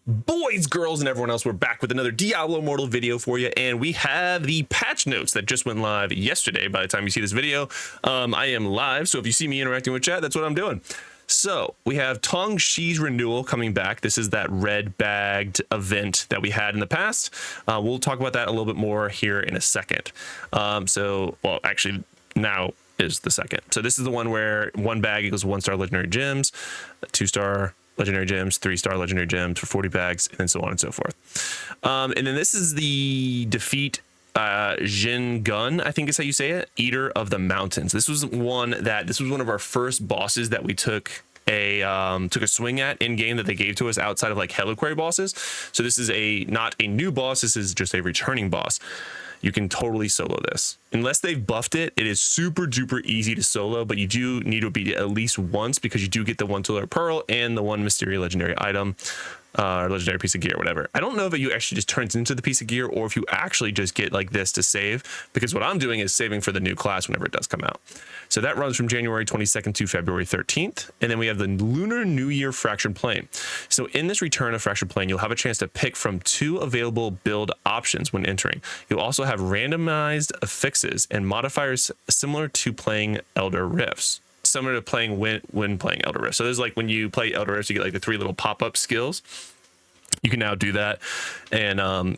Boys, girls, and everyone else, we're back with another Diablo Immortal video for you, and we have the patch notes that just went live yesterday. By the time you see this video, I am live, so if you see me interacting with chat, that's what I'm doing. So we have Tong Shi's renewal coming back. This is that red bagged event that we had in the past. We'll talk about that a little bit more here in a second. Well, actually, now is the second. So this is the one where one bag equals 1-star legendary gems, 2-star legendary gems, 3-star legendary gems for 40 bags, and so on and so forth. And then this is the defeat Jin Gun, I think is how you say it, Eater of the Mountains. This was one of our first bosses that we took a swing at in game that they gave to us outside of like Helliquary bosses. So this is not a new boss, this is just a returning boss. You can totally solo this. Unless they've buffed it, it is super duper easy to solo, but you do need to beat it at least once because you do get the 1 Tular Pearl and the 1 Mystery Legendary item, or legendary piece of gear, whatever. I don't know if it actually just turns into the piece of gear or if you actually just get like this to save, because what I'm doing is saving for the new class whenever it does come out. So that runs from January 22nd to February 13th. And then we have the Lunar New Year Fractured Plane. So in this return of Fractured Plane, you'll have a chance to pick from 2 available build options when entering. You'll also have randomized affixes and modifiers similar to playing Elder Rifts. Similar to playing when playing Elder Rift. So there's like when you play Elder Rift, you get like the 3 little pop-up skills. You can now do that, and I'm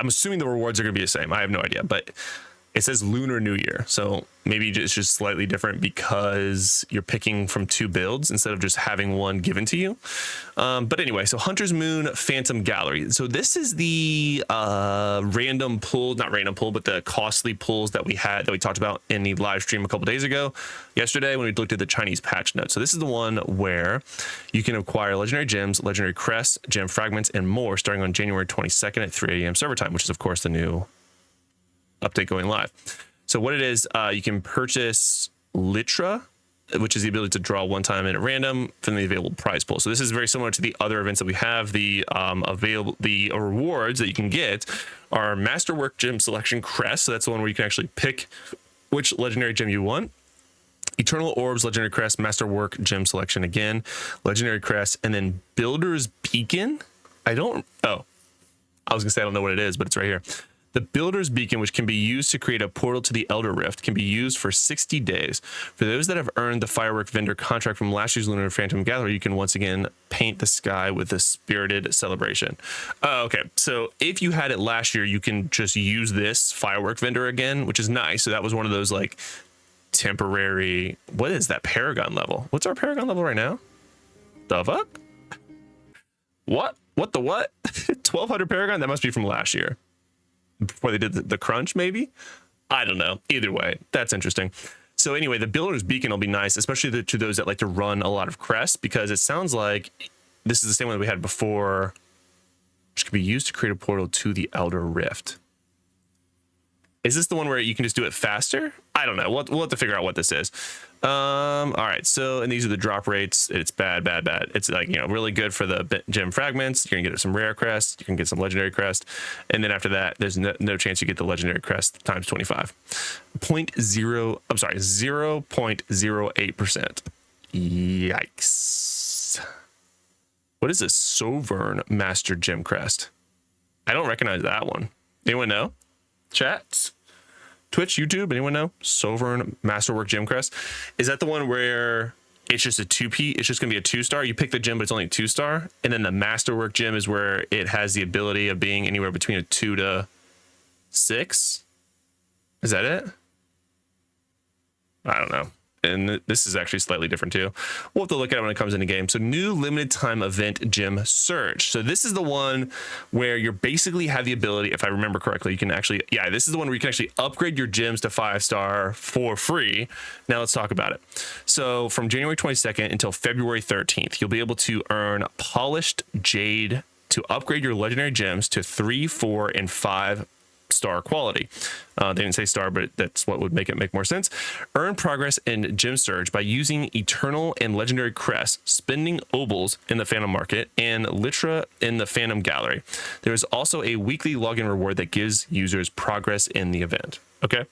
assuming the rewards are going to be the same. I have no idea, but it says Lunar New Year, so maybe it's just slightly different because you're picking from 2 builds instead of just having one given to you. But anyway, so Hunter's Moon Phantom Gallery. So this is the random pull, not random pull, but the costly pulls that we talked about in the live stream a couple days ago, yesterday when we looked at the Chinese patch notes. So this is the one where you can acquire legendary gems, legendary crests, gem fragments, and more starting on January 22nd at 3 a.m. server time, which is of course the new update going live. So what it is, you can purchase Litra, which is the ability to draw 1 time in at random from the available prize pool. So this is very similar to the other events that we have. The rewards that you can get are Masterwork Gem Selection Crest. So that's the one where you can actually pick which legendary gem you want. Eternal Orbs, Legendary Crest, Masterwork Gem Selection again, Legendary Crest, and then Builder's Beacon. I was gonna say I don't know what it is, but it's right here. The Builder's Beacon, which can be used to create a portal to the Elder Rift, can be used for 60 days. For those that have earned the Firework Vendor contract from last year's Lunar Phantom Gallery, you can once again paint the sky with a spirited celebration. Okay, so if you had it last year, you can just use this Firework Vendor again, which is nice. So that was one of those like temporary, what is that Paragon level? What's our Paragon level right now? The fuck? What the what? 1200 Paragon? That must be from last year. Before they did the crunch, maybe? I don't know. Either way, that's interesting. So anyway, the Builder's Beacon will be nice, especially to those that like to run a lot of crests, because it sounds like this is the same one that we had before, which could be used to create a portal to the Elder Rift. Is this the one where you can just do it faster? I don't know. We'll have to figure out what this is. All right. So, and these are the drop rates. It's bad. It's like, really good for the gem fragments. You're gonna get some rare crest. You can get some legendary crest. And then after that, there's no chance you get the legendary crest times 25. 0.08%. Yikes. What is this? Sovern Master Gem Crest. I don't recognize that one. Anyone know? Chats, Twitch, YouTube, anyone know? Sovern Masterwork Gem Crest. Is that the one where it's just a 2P? It's just gonna be a 2-star. You pick the gem, but it's only a 2-star. And then the Masterwork Gem is where it has the ability of being anywhere between a 2 to 6. Is that it? I don't know. And this is actually slightly different too. We'll have to look at it when it comes into game. So new limited time event gem surge. So this is the one where you basically have the ability, if I remember correctly, you can actually, this is the one where you can actually upgrade your gems to 5-star for free. Now let's talk about it. So from January 22nd until February 13th, you'll be able to earn Polished Jade to upgrade your legendary gems to 3, 4, and 5-star quality. They didn't say star, but that's what would make it make more sense. Earn progress in Gem Surge by using Eternal and Legendary Crest, spending Obols in the Phantom Market, and Litra in the Phantom Gallery. There is also a weekly login reward that gives users progress in the event. Okay.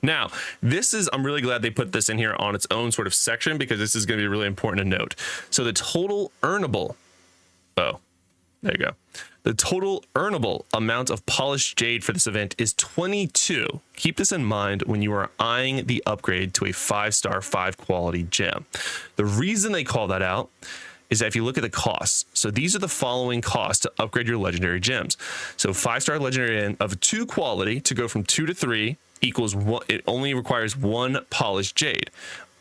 Now, I'm really glad they put this in here on its own sort of section, because this is going to be really important to note. So the total earnable, There you go. The total earnable amount of polished jade for this event is 22. Keep this in mind when you are eyeing the upgrade to a 5-star 5 quality gem. The reason they call that out is that if you look at the costs, so these are the following costs to upgrade your legendary gems. So 5-star legendary of 2 quality to go from 2 to 3 equals one, it only requires 1 polished jade.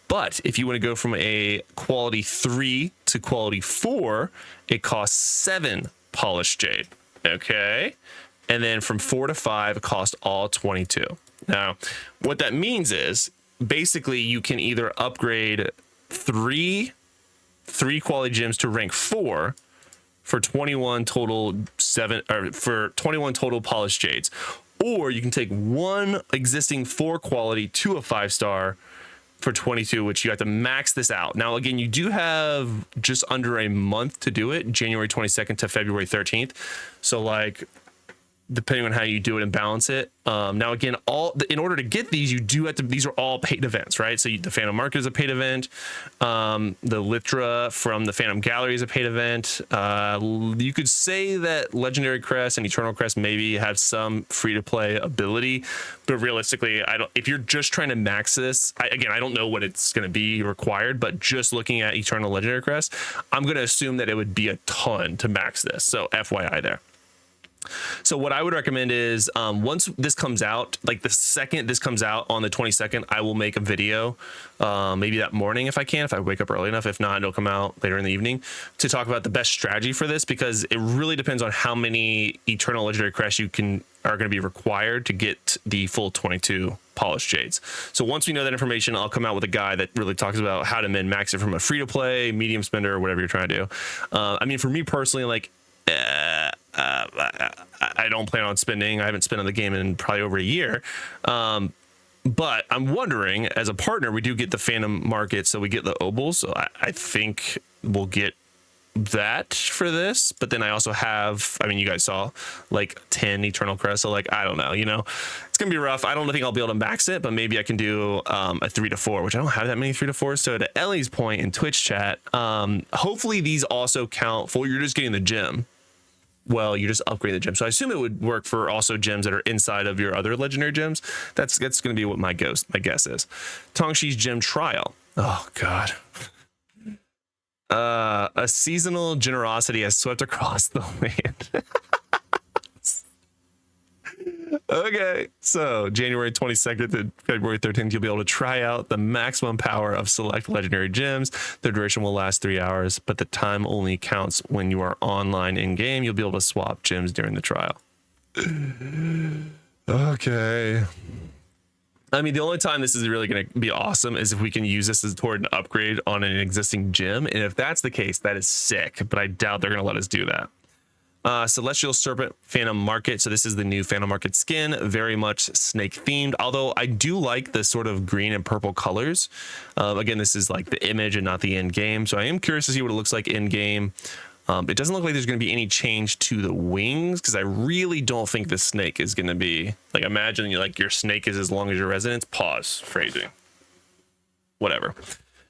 But if you want to go from a quality 3 to quality 4, it costs 7 polished jade. Okay. And then from 4 to 5, it costs all 22. Now, what that means is basically you can either upgrade three quality gems to rank 4 for 21 total for 21 total polished jades, or you can take 1 existing 4 quality to a 5-star for 22, which you have to max this out. Now, again, you do have just under a month to do it, January 22nd to February 13th. So like, depending on how you do it and balance it. Now, again, in order to get these, you do have to, these are all paid events, right? So the Phantom Market is a paid event. The Litra from the Phantom Gallery is a paid event. You could say that Legendary Crest and Eternal Crest maybe have some free-to-play ability, but realistically, if you're just trying to max this, again, I don't know what it's going to be required, but just looking at Eternal Legendary Crest, I'm going to assume that it would be a ton to max this. So FYI there. So what I would recommend is once this comes out, like the second this comes out on the 22nd, I will make a video maybe that morning if I can, if I wake up early enough. If not, it'll come out later in the evening to talk about the best strategy for this, because it really depends on how many Eternal Legendary Crests are going to be required to get the full 22 polished jades. So once we know that information, I'll come out with a guide that really talks about how to min max it from a free to play, medium spender, or whatever you're trying to do. I mean, for me personally, like, I don't plan on spending. I haven't spent on the game in probably over a year. But I'm wondering, as a partner, we do get the Phantom Market, so we get the obols. So I think we'll get that for this. But then I also have, I mean, you guys saw like 10 Eternal Crest. So like, I don't know, it's going to be rough. I don't think I'll be able to max it, but maybe I can do a 3 to 4, which I don't have that many 3 to 4s. So to Ellie's point in Twitch chat, hopefully these also count for, you're just getting the gem. Well, you just upgrade the gem. So I assume it would work for also gems that are inside of your other legendary gems. That's going to be what my guess is. Tongshi's Gem Trial. Oh, God. A seasonal generosity has swept across the land. Okay, so January 22nd to February 13th, you'll be able to try out the maximum power of select legendary gems. The duration will last 3 hours, but the time only counts when you are online in game. You'll be able to swap gems during the trial. Okay. I mean, the only time this is really going to be awesome is if we can use this as toward an upgrade on an existing gem. And if that's the case, that is sick, but I doubt they're going to let us do that. Celestial Serpent Phantom Market. So this is the new Phantom Market skin, very much snake themed, although I do like the sort of green and purple colors. Again, this is like the image and not the end game, so I am curious to see what it looks like in game. It doesn't look like there's going to be any change to the wings, because I really don't think the snake is going to be like, imagine your snake is as long as your residence. Pause phrasing, whatever.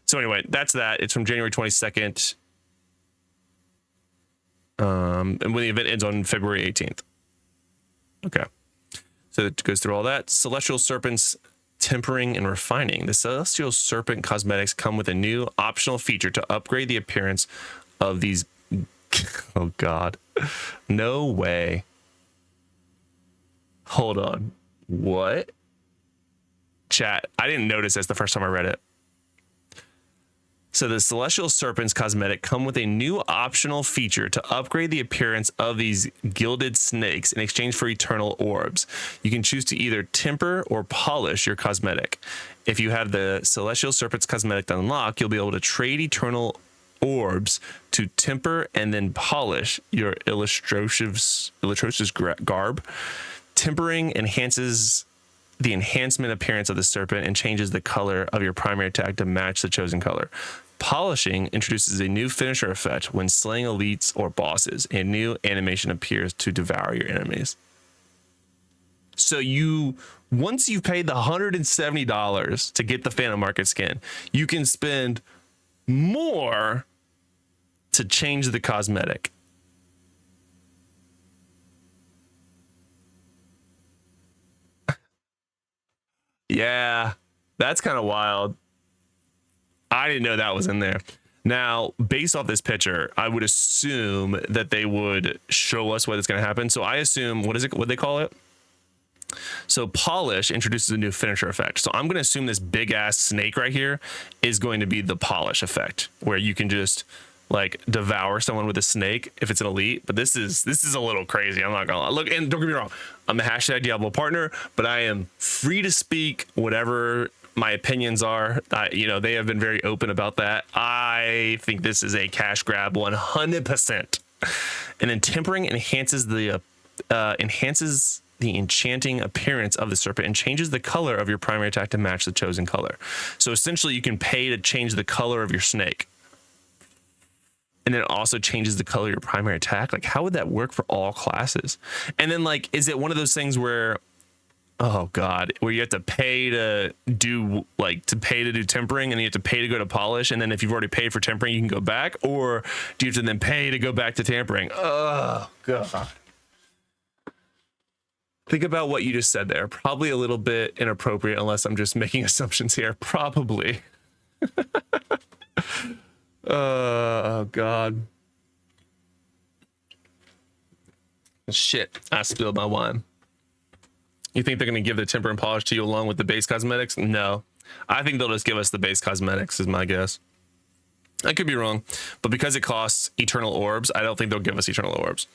So anyway, that's that. It's from January 22nd. And when the event ends on February 18th. Okay. So it goes through all that. Celestial Serpents Tempering and Refining. The Celestial Serpent cosmetics come with a new optional feature to upgrade the appearance of these. Oh, God. No way. Hold on. What? Chat. I didn't notice this the first time I read it. So the Celestial Serpents cosmetic come with a new optional feature to upgrade the appearance of these gilded snakes in exchange for eternal orbs. You can choose to either temper or polish your cosmetic. If you have the Celestial Serpents cosmetic unlocked, you'll be able to trade eternal orbs to temper and then polish your illustrious garb. Tempering enhances the enhancement appearance of the serpent and changes the color of your primary attack to match the chosen color. Polishing introduces a new finisher effect when slaying elites or bosses. A new animation appears to devour your enemies. So once you've paid the $170 to get the Phantom Market skin, you can spend more to change the cosmetic. Yeah, that's kind of wild. I didn't know that was in there. Now, based off this picture, I would assume that they would show us what is going to happen. So I assume, what they call it? So polish introduces a new finisher effect. So I'm going to assume this big ass snake right here is going to be the polish effect, where you can just like devour someone with a snake if it's an elite. But this is a little crazy. I'm not gonna lie. Look, and don't get me wrong, I'm a hashtag Diablo partner, but I am free to speak whatever my opinions are. You know, they have been very open about that. I think this is a cash grab 100%. And then tempering enhances the enchanting appearance of the serpent and changes the color of your primary attack to match the chosen color. So essentially you can pay to change the color of your snake. And then it also changes the color of your primary attack. Like, how would that work for all classes? And then, like, is it one of those things where, oh God, where you have to pay to do tempering, and you have to pay to go to polish, and then if you've already paid for tempering, you can go back? Or do you have to then pay to go back to tempering? Oh God. Think about what you just said there. Probably a little bit inappropriate, unless I'm just making assumptions here. Probably. Oh God. Shit, I spilled my wine. You think they're going to give the temper and polish to you along with the base cosmetics? No. I think they'll just give us the base cosmetics is my guess. I could be wrong, but because it costs eternal orbs, I don't think they'll give us eternal orbs.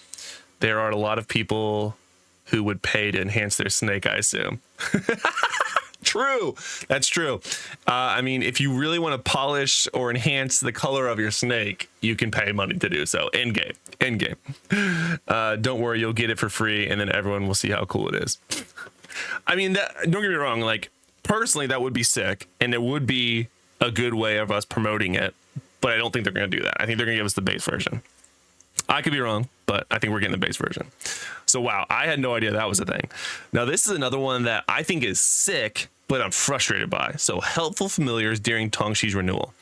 There are a lot of people who would pay to enhance their snake, I assume. True. That's true. I mean, if you really want to polish or enhance the color of your snake, you can pay money to do so. In game. Don't worry, you'll get it for free, and then everyone will see how cool it is. I mean, don't get me wrong. Like, personally, that would be sick, and it would be a good way of us promoting it. But I don't think they're going to do that. I think they're going to give us the base version. I could be wrong, but I think we're getting the base version. So, wow, I had no idea that was a thing. Now, this is another one that I think is sick, but I'm frustrated by. So, helpful familiars during Tongshi's renewal.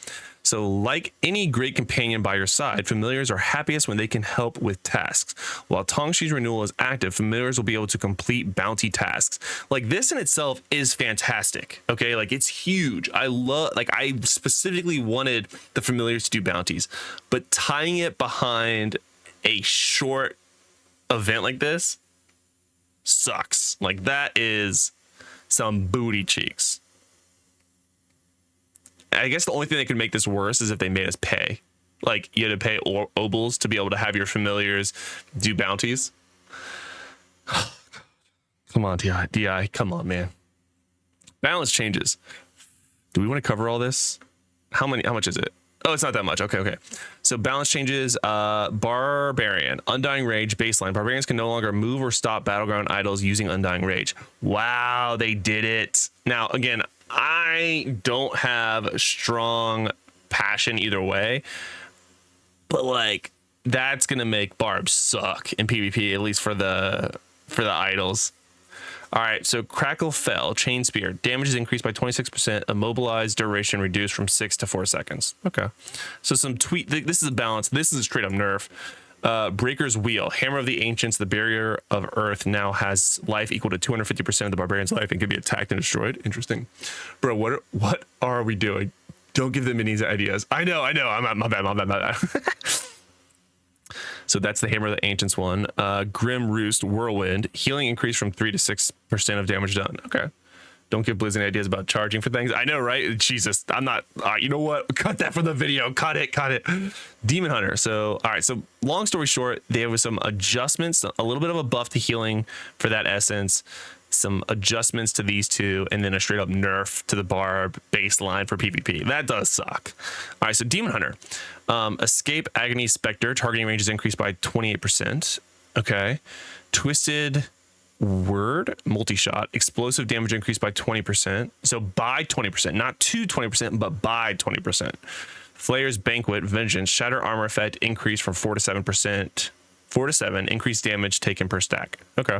So, like any great companion by your side, familiars are happiest when they can help with tasks. While Tongshi's renewal is active, familiars will be able to complete bounty tasks. Like, this in itself is fantastic. Okay, like, it's huge. I specifically wanted the familiars to do bounties, but tying it behind a short event like this sucks. Like, that is some booty cheeks. I guess the only thing that could make this worse is if they made us pay. Like, you had to pay obols to be able to have your familiars do bounties. Come on, DI. Come on, man. Balance changes. Do we want to cover all this? How much is it? Oh, it's not that much. Okay. So balance changes, Barbarian, Undying Rage, baseline. Barbarians can no longer move or stop Battleground idols using Undying Rage. Wow, they did it. Now, again, I don't have a strong passion either way, but like, that's going to make Barb suck in PvP, at least for the idols. All right, so Crackle Fell, Chain Spear. Damage is increased by 26%. Immobilized duration reduced from 6 to 4 seconds. Okay. So some tweak. This is a balance. This is a straight up nerf. Breaker's Wheel. Hammer of the Ancients. The Barrier of Earth now has life equal to 250% of the Barbarian's life and can be attacked and destroyed. Interesting. Bro, what are we doing? Don't give the minis ideas. I know. My bad. So that's the Hammer of the Ancients one. Grim Roost, Whirlwind. Healing increased from 3 to 6% of damage done. Okay. Don't give Blizz any ideas about charging for things. I know, right? Jesus, I'm not. You know what? Cut that from the video. Cut it. Demon Hunter. So, all right. So, long story short, there was some adjustments, a little bit of a buff to healing for that essence, some adjustments to these two, and then a straight up nerf to the Barb baseline for PvP. That does suck. All right. So, Demon Hunter. Escape Agony Spectre. Targeting range is increased by 28%. Okay. Twisted Word multi-shot. Explosive damage increased by 20%. So by 20%, not to 20%, but by 20%. Flayer's Banquet Vengeance. Shatter armor effect increased from 4 to 7%. 4 to 7. Increased damage taken per stack. Okay.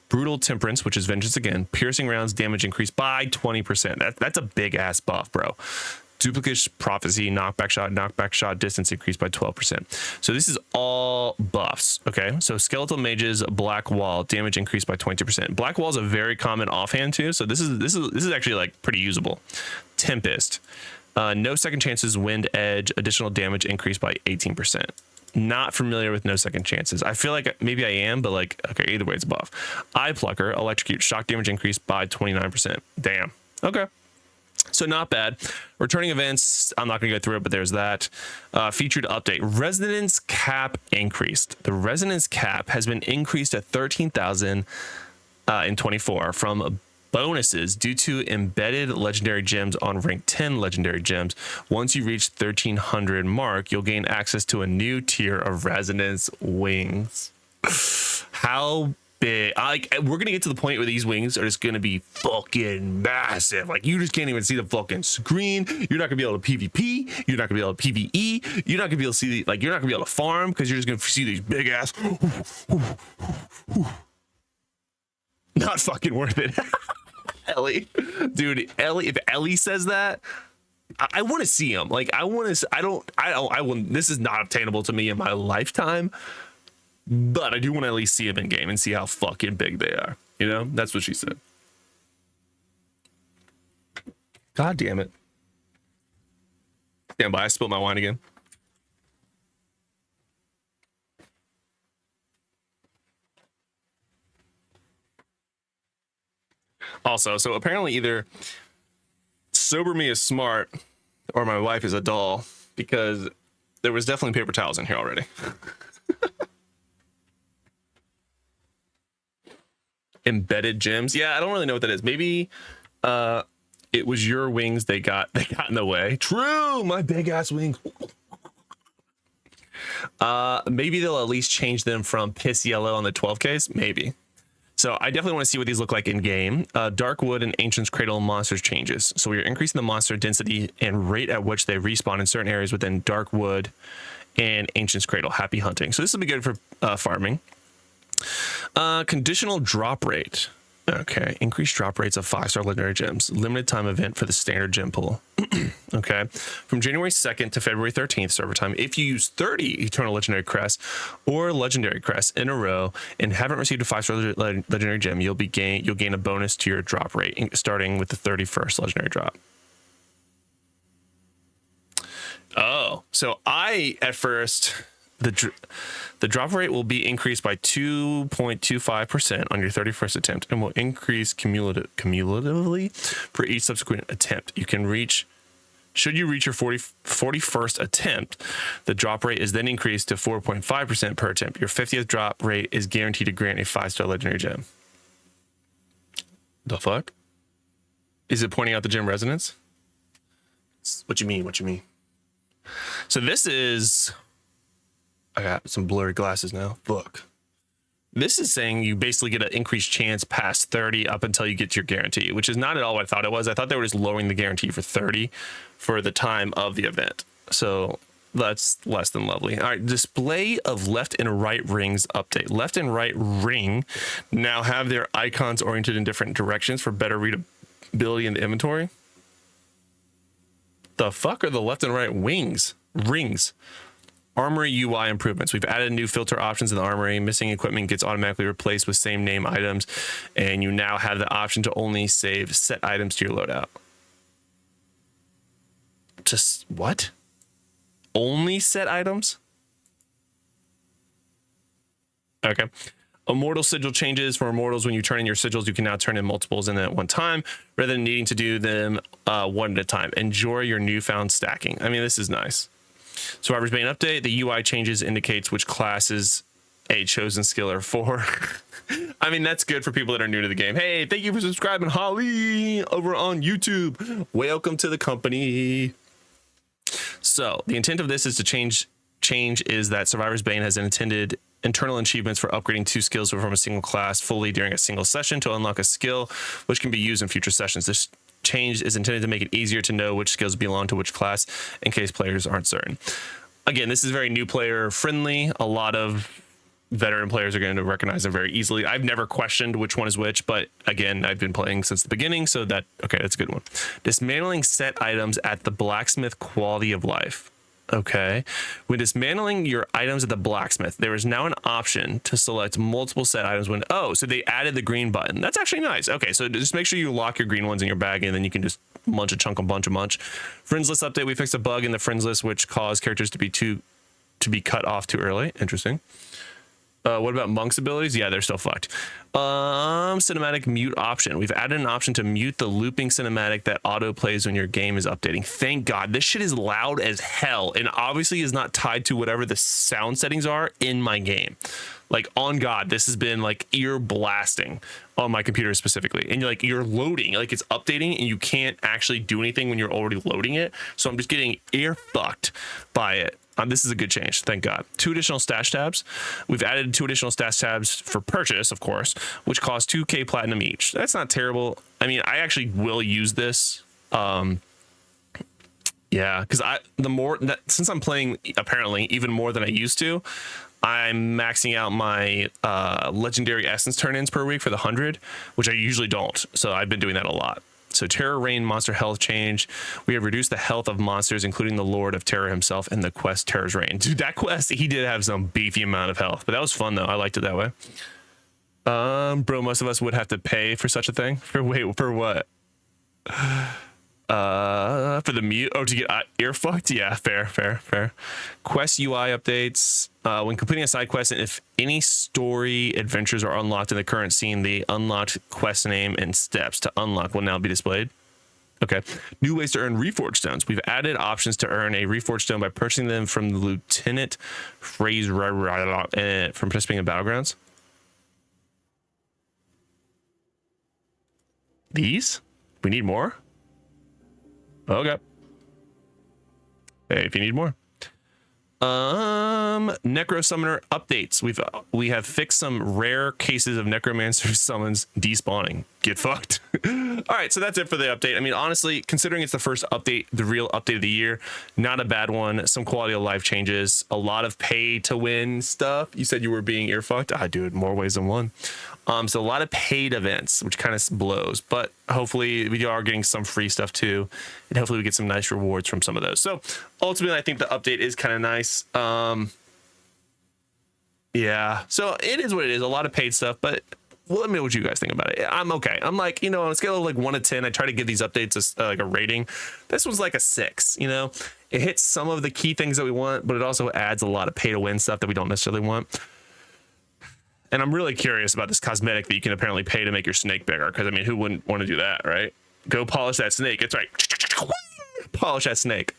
Brutal Temperance, which is Vengeance again. Piercing rounds damage increased by 20%. That's a big ass buff, bro. Duplicate prophecy, knockback shot, distance increased by 12%. So this is all buffs. Okay, so skeletal mages, black wall, damage increased by 22%. Black wall is a very common offhand too. So this is actually like pretty usable. Tempest, no second chances, wind edge, additional damage increased by 18%. Not familiar with no second chances. I feel like maybe I am, but like, okay, either way it's a buff. Eye plucker, electrocute, shock damage increased by 29%. Damn. Okay. So not bad. Returning events, I'm not going to go through it, but there's that. Featured update. Resonance cap increased. The resonance cap has been increased to 13,000 in 24 from bonuses due to embedded legendary gems on rank 10 legendary gems. Once you reach 1300 mark, you'll gain access to a new tier of resonance wings. How big? Like, we're gonna get to the point where these wings are just gonna be fucking massive. Like, you just can't even see the fucking screen. You're not gonna be able to PvP. You're not gonna be able to PvE. You're not gonna be able to see, like, you're not gonna be able to farm because you're just gonna see these big ass. Not fucking worth it. Ellie, dude, Ellie, if Ellie says that, I want to see him. Like, I want to, I want, this is not obtainable to me in my lifetime, but I do want to at least see him in game and see how fucking big they are. You know, that's what she said. God damn it. Stand by, I spilled my wine again. Also, so apparently either sober me is smart or my wife is a doll, because there was definitely paper towels in here already. Embedded gems. Yeah, I don't really know what that is. Maybe it was your wings they got in the way. True, my big ass wings. Maybe they'll at least change them from piss yellow on the 12 case. Maybe. So I definitely want to see what these look like in game. Dark Wood and Ancient's Cradle monsters changes. So we are increasing the monster density and rate at which they respawn in certain areas within Dark Wood and Ancient's Cradle. Happy hunting. So this will be good for farming. Conditional drop rate. Okay, increased drop rates of 5-star legendary gems. Limited time event for the standard gem pool. Okay, from January 2nd to February 13th server time. If you use 30 eternal legendary crests or legendary crests in a row and haven't received a 5-star legendary gem, you'll gain a bonus to your drop rate starting with the 31st legendary drop. Oh, so I at first. The drop rate will be increased by 2.25% on your 31st attempt and will increase cumulatively for each subsequent attempt. You can reach, should you reach your 41st attempt, the drop rate is then increased to 4.5% per attempt. Your 50th drop rate is guaranteed to grant a 5-star legendary gem. The fuck? Is it pointing out the gem resonance? What you mean? What you mean? So this is... I got some blurry glasses now. Look, this is saying you basically get an increased chance past 30 up until you get to your guarantee, which is not at all what I thought it was. I thought they were just lowering the guarantee for 30 for the time of the event. So that's less than lovely. All right, display of left and right rings update. Left and right ring now have their icons oriented in different directions for better readability in the inventory. The fuck are the left and right rings? Armory UI improvements. We've added new filter options in the armory. Missing equipment gets automatically replaced with same name items, and you now have the option to only save set items to your loadout. Just what? Only set items? Okay. Immortal sigil changes. For immortals, when you turn in your sigils, you can now turn in multiples in at one time rather than needing to do them one at a time. Enjoy your newfound stacking. I mean, this is nice. Survivor's Bane update. The UI changes indicates which classes a chosen skill are for. I mean, that's good for people that are new to the game. Hey, thank you for subscribing, Holly, over on YouTube. Welcome to the company. So the intent of this is to change is that Survivor's Bane has intended internal achievements for upgrading 2 skills from a single class fully during a single session to unlock a skill which can be used in future sessions. This change is intended to make it easier to know which skills belong to which class in case players aren't certain. Again, this is very new player friendly. A lot of veteran players are going to recognize them very easily. I've never questioned which one is which, but again, I've been playing since the beginning, so okay, that's a good one. Dismantling set items at the blacksmith, quality of life. Okay, when dismantling your items at the blacksmith, there is now an option to select multiple set items when, so they added the green button. That's actually nice. Okay, so just make sure you lock your green ones in your bag, and then you can just munch a chunk a bunch. Friends list update, we fixed a bug in the friends list which caused characters to be cut off too early. Interesting. What about monk's abilities? Yeah, they're still fucked. Cinematic mute option. We've added an option to mute the looping cinematic that auto plays when your game is updating. Thank God. This shit is loud as hell and obviously is not tied to whatever the sound settings are in my game. Like, on God, this has been like ear blasting on my computer specifically. And you're loading, like it's updating and you can't actually do anything when you're already loading it. So I'm just getting ear fucked by it. This is a good change, thank God. 2 additional stash tabs. We've added 2 additional stash tabs for purchase, of course, which cost 2k platinum each. That's not terrible. I mean, I actually will use this. Yeah, because since I'm playing apparently even more than I used to, I'm maxing out my legendary essence turn-ins per week for the 100, which I usually don't. So I've been doing that a lot. So Terror Reign monster health change. We have reduced the health of monsters, including the Lord of Terror himself and the quest Terror's Reign. Dude, that quest, he did have some beefy amount of health, but that was fun though. I liked it that way. Bro, most of us would have to pay for such a thing. For what? For the mute. Oh, to get ear fucked. Yeah, fair. Quest UI updates. When completing a side quest, and if any story adventures are unlocked in the current scene, the unlocked quest name and steps to unlock will now be displayed. Okay. New ways to earn reforged stones. We've added options to earn a reforged stone by purchasing them from the Lieutenant Phrase from participating in battlegrounds. These? We need more? Okay. Hey, if you need more. Necro Summoner updates. We have fixed some rare cases of Necromancer summons despawning. Get fucked. All right, so that's it for the update. I mean, honestly, considering it's the first update, the real update of the year, not a bad one. Some quality of life changes, a lot of pay to win stuff. You said you were being ear fucked. I do it more ways than one. So a lot of paid events, which kind of blows, but hopefully we are getting some free stuff too. And hopefully we get some nice rewards from some of those. So ultimately, I think the update is kind of nice. Yeah, so it is what it is. A lot of paid stuff, but let me know what you guys think about it. I'm okay. I'm like, on a scale of like 1 to 10, I try to give these updates like a rating. This one's like a 6, It hits some of the key things that we want, but it also adds a lot of pay to win stuff that we don't necessarily want. And I'm really curious about this cosmetic that you can apparently pay to make your snake bigger. Because, I mean, who wouldn't want to do that, right? Go polish that snake. It's right. Polish that snake.